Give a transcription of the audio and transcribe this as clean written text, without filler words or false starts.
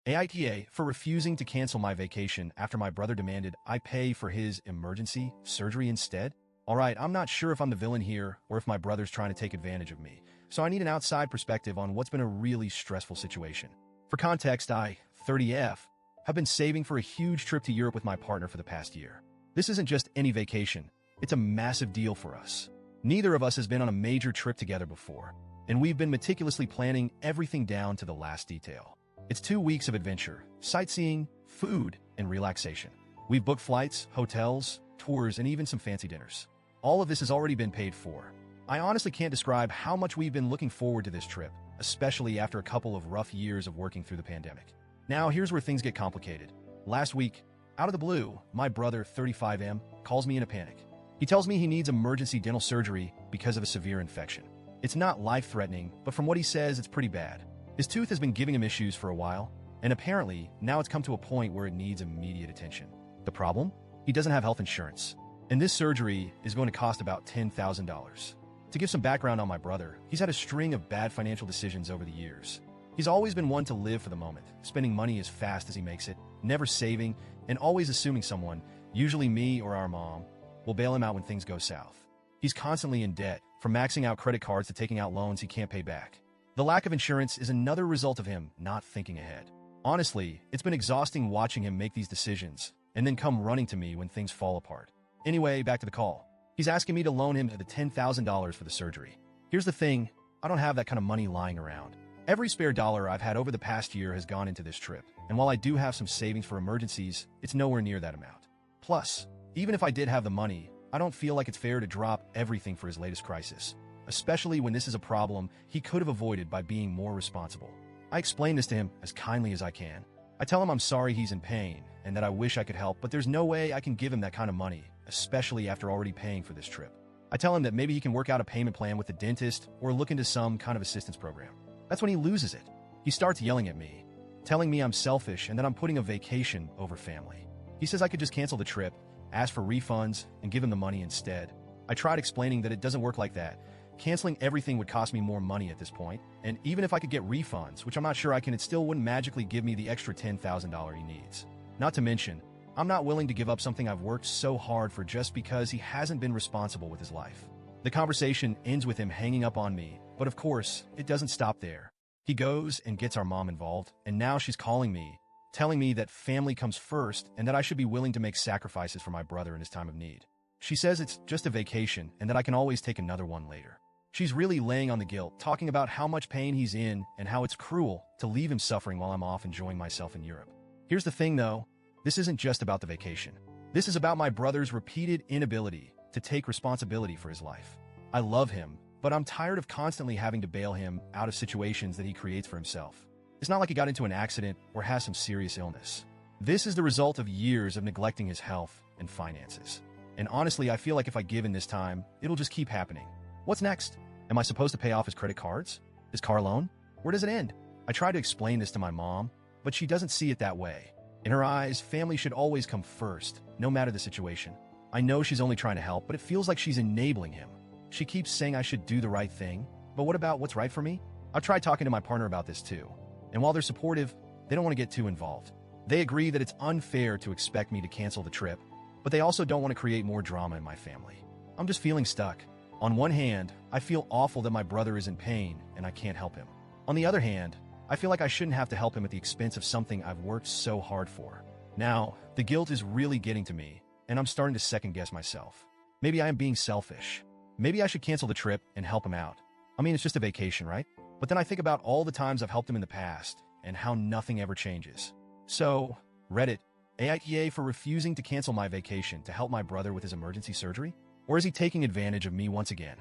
AITA for refusing to cancel my vacation after my brother demanded I pay for his emergency surgery instead? Alright, I'm not sure if I'm the villain here or if my brother's trying to take advantage of me, so I need an outside perspective on what's been a really stressful situation. For context, I, 30F, have been saving for a huge trip to Europe with my partner for the past year. This isn't just any vacation, it's a massive deal for us. Neither of us has been on a major trip together before, and we've been meticulously planning everything down to the last detail. It's 2 weeks of adventure, sightseeing, food, and relaxation. We've booked flights, hotels, tours, and even some fancy dinners. All of this has already been paid for. I honestly can't describe how much we've been looking forward to this trip, especially after a couple of rough years of working through the pandemic. Now, here's where things get complicated. Last week, out of the blue, my brother, 35M, calls me in a panic. He tells me he needs emergency dental surgery because of a severe infection. It's not life-threatening, but from what he says, it's pretty bad. His tooth has been giving him issues for a while, and apparently, now it's come to a point where it needs immediate attention. The problem? He doesn't have health insurance, and this surgery is going to cost about $10,000. To give some background on my brother, he's had a string of bad financial decisions over the years. He's always been one to live for the moment, spending money as fast as he makes it, never saving, and always assuming someone, usually me or our mom, will bail him out when things go south. He's constantly in debt, from maxing out credit cards to taking out loans he can't pay back. The lack of insurance is another result of him not thinking ahead. Honestly, it's been exhausting watching him make these decisions and then come running to me when things fall apart. Anyway, back to the call. He's asking me to loan him the $10,000 for the surgery. Here's the thing, I don't have that kind of money lying around. Every spare dollar I've had over the past year has gone into this trip, and while I do have some savings for emergencies, it's nowhere near that amount. Plus, even if I did have the money, I don't feel like it's fair to drop everything for his latest crisis, especially when this is a problem he could have avoided by being more responsible. I explain this to him as kindly as I can. I tell him I'm sorry he's in pain and that I wish I could help, but there's no way I can give him that kind of money, especially after already paying for this trip. I tell him that maybe he can work out a payment plan with the dentist or look into some kind of assistance program. That's when he loses it. He starts yelling at me, telling me I'm selfish and that I'm putting a vacation over family. He says I could just cancel the trip, ask for refunds, and give him the money instead. I tried explaining that it doesn't work like that. Canceling everything would cost me more money at this point, and even if I could get refunds, which I'm not sure I can, it still wouldn't magically give me the extra $10,000 he needs. Not to mention, I'm not willing to give up something I've worked so hard for just because he hasn't been responsible with his life. The conversation ends with him hanging up on me, but of course, it doesn't stop there. He goes and gets our mom involved, and now she's calling me, telling me that family comes first and that I should be willing to make sacrifices for my brother in his time of need. She says it's just a vacation and that I can always take another one later. She's really laying on the guilt, talking about how much pain he's in and how it's cruel to leave him suffering while I'm off enjoying myself in Europe. Here's the thing though, this isn't just about the vacation. This is about my brother's repeated inability to take responsibility for his life. I love him, but I'm tired of constantly having to bail him out of situations that he creates for himself. It's not like he got into an accident or has some serious illness. This is the result of years of neglecting his health and finances. And honestly, I feel like if I give in this time, it'll just keep happening. What's next? Am I supposed to pay off his credit cards? His car loan? Where does it end? I try to explain this to my mom, but she doesn't see it that way. In her eyes, family should always come first, no matter the situation. I know she's only trying to help, but it feels like she's enabling him. She keeps saying I should do the right thing, but what about what's right for me? I've tried talking to my partner about this too, and while they're supportive, they don't want to get too involved. They agree that it's unfair to expect me to cancel the trip, but they also don't want to create more drama in my family. I'm just feeling stuck. On one hand, I feel awful that my brother is in pain and I can't help him. On the other hand, I feel like I shouldn't have to help him at the expense of something I've worked so hard for. Now, the guilt is really getting to me, and I'm starting to second-guess myself. Maybe I am being selfish. Maybe I should cancel the trip and help him out. I mean, it's just a vacation, right? But then I think about all the times I've helped him in the past and how nothing ever changes. So, Reddit, AITA for refusing to cancel my vacation to help my brother with his emergency surgery? Or is he taking advantage of me once again?